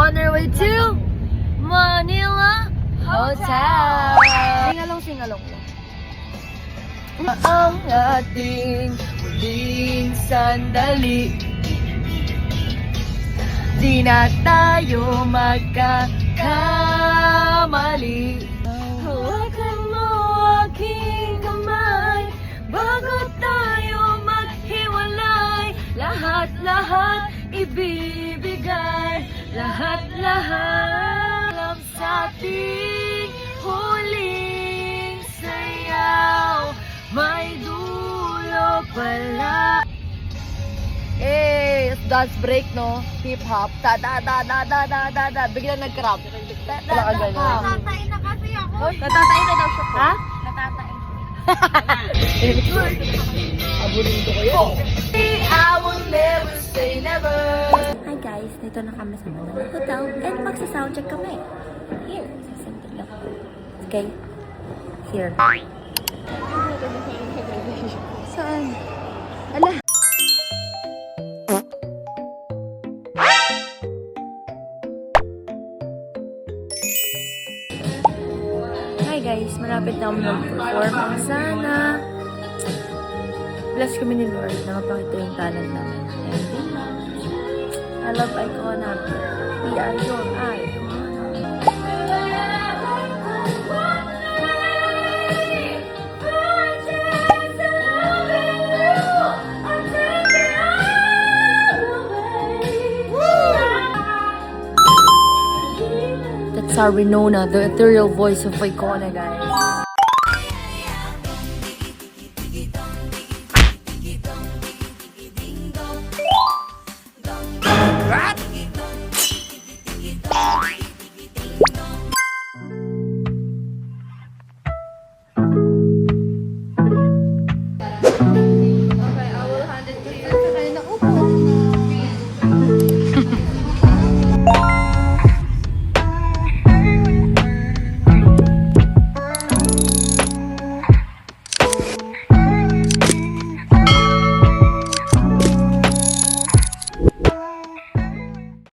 on our way to Manila Hotel. Sing-along lang. Ang ating huling sandali, di na tayo magkakamali. Hawakan mo aking kamay bago tayo maghiwalay. Lahat-lahat ibibigay, lahat-lahat alam sa ating huling sayaw. May dulo pala. Eh, dance break, no? Hip-hop. Ta-da-da-da-da-da-da-da. Biglang nag-crap. Wala ka ganun. Natatay na kasi ako. Natatay na daw siya po. Ha? Natatay. Abulin ko kayo. I will never say never. Hi guys, dito na kami sa Manila Hotel and magsa-soundcheck kami. Here, sa center lang. Okay? Here. Saan? Ala. Hi guys, malapit na kami mag-perform. Sana bless kami ni Lord na mapakita yung talent namin. And I love Icona. We are your Icona. That's our Winona, the ethereal voice of Icona, guys.